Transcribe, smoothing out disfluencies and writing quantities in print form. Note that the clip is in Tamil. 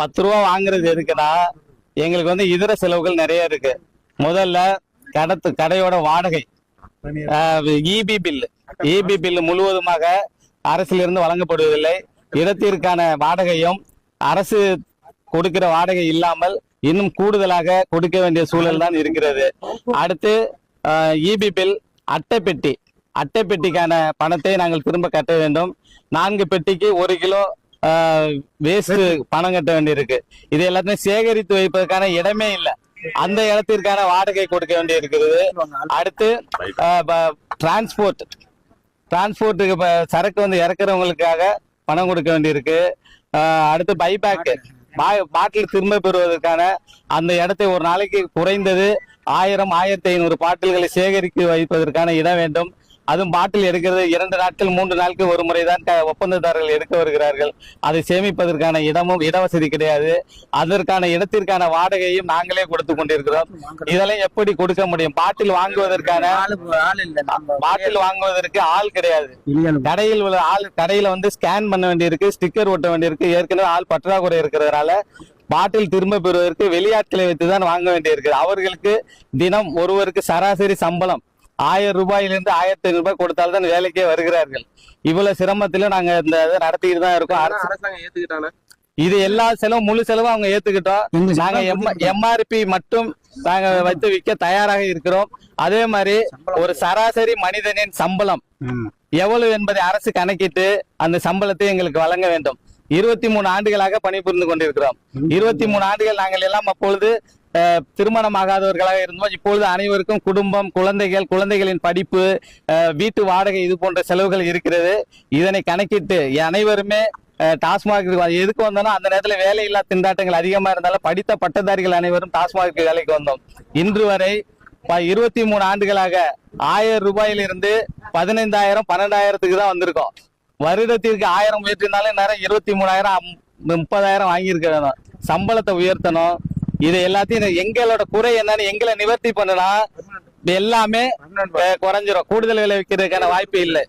10 ரூபா வாங்குறது எதுக்குன்னா எங்களுக்கு வந்து இதர செலவுகள் நிறைய இருக்கு. முதல்ல கடையோட வாடகை, இபி பில் முழுவதுமாக அரசிலிருந்து வழங்கப்படுவதில்லை. இடத்திற்கான வாடகையும் அரசு கொடுக்கிற வாடகை இல்லாமல் இன்னும் கூடுதலாக கொடுக்க வேண்டிய சூழல் தான் இருக்கிறது. அடுத்து இபி பில், அட்டைப்பெட்டிக்கான பணத்தை நாங்கள் திரும்ப கட்ட வேண்டும். 4 பெட்டிக்கு 1 கிலோ வேஸ்ட் பணம் கட்ட வேண்டியிருக்கு. இது எல்லாத்தையும் சேகரித்து வைப்பதற்கான இடமே இல்லை. அந்த இடத்திற்கான வாடகை கொடுக்க வேண்டி இருக்கிறது. அடுத்து டிரான்ஸ்போர்ட்டுக்கு சரக்கு வந்து இறக்குறவங்களுக்காக பணம் கொடுக்க வேண்டியிருக்கு. அடுத்து பைபேக் பாட்டில் திரும்ப பெறுவதற்கான அந்த இடத்தை ஒரு நாளைக்கு குறைந்தது 1000-1500 பாட்டில்களை சேகரித்து வைப்பதற்கான இடம் வேண்டும். அதுவும் பாட்டில் எடுக்கிறது 2 நாட்கள் 3 நாட்கள் ஒரு முறைதான் ஒப்பந்ததாரர்கள் எடுக்க வருகிறார்கள். அதை சேமிப்பதற்கான இடவசதி கிடையாது. அதற்கான இடத்திற்கான வாடகையும் நாங்களே கொடுத்து கொண்டிருக்கிறோம். இதெல்லாம் எப்படி கொடுக்க முடியும்? பாட்டில் வாங்குவதற்கு ஆள் கிடையாது. கடையில் உள்ள கடையில வந்து ஸ்கேன் பண்ண வேண்டியிருக்கு, ஸ்டிக்கர் ஒட்ட வேண்டியிருக்கு. ஏற்கனவே ஆள் பற்றாக்குறை இருக்கிறதுனால பாட்டில் திரும்ப பெறுவதற்கு வெளியாட்களை வைத்துதான் வாங்க வேண்டியிருக்கு. அவர்களுக்கு தினம் ஒருவருக்கு சராசரி சம்பளம் 1000 ரூபாயிலிருந்து 1500 ரூபாய் கொடுத்தால்தான் வேலைக்கே வருகிறார்கள். இவ்வளவு சிரமத்திலும் நாங்க இந்த இதை நடத்திட்டு தான் இருக்கோம். அரசாங்கம் ஏத்துக்கிட்டாங்க. இது எல்லா செலவும் முழு செலவும் அவங்க ஏத்துக்கிட்டோம். நாங்க எம்ஆர்பி மட்டும் நாங்க வைத்து விற்க தயாராக இருக்கிறோம். அதே மாதிரி ஒரு சராசரி மனிதனின் சம்பளம் எவ்வளவு என்பதை அரசு கணக்கிட்டு அந்த சம்பளத்தை எங்களுக்கு வழங்க வேண்டும். 23 ஆண்டுகளாக பணிபுரிந்து கொண்டிருக்கிறோம். 23 ஆண்டுகள் நாங்கள் எல்லாம் அப்பொழுது திருமணமாகாதவர்களாக இருந்தோம். இப்பொழுது அனைவருக்கும் குடும்பம், குழந்தைகளின் படிப்பு, வீட்டு வாடகை, இது போன்ற செலவுகள் இருக்கிறது. இதனை கணக்கிட்டு அனைவருமே டாஸ்மாக் எதுக்கு வந்தோம்னா அந்த நேரத்துல வேலையில்லா திண்டாட்டங்கள் அதிகமா இருந்தாலும் படித்த பட்டதாரிகள் அனைவரும் டாஸ்மாக் வேலைக்கு வந்தோம். இன்று வரை 23 ஆண்டுகளாக 1000 ரூபாயிலிருந்து 15,000 12,000க்கு தான் வந்திருக்கோம். வருடத்திற்கு 1000 உயர்த்தினாலும் நேரம் 23,000 30,000 வாங்கியிருக்க வேணும். சம்பளத்தை உயர்த்தணும். இது எல்லாத்தையும் எங்களோட குறை என்னன்னு எங்களை நிவர்த்தி பண்ணனா எல்லாமே குறைஞ்சிரும். கூடுதல் விளைவிக்கிறதுக்கான வாய்ப்பு இல்லை.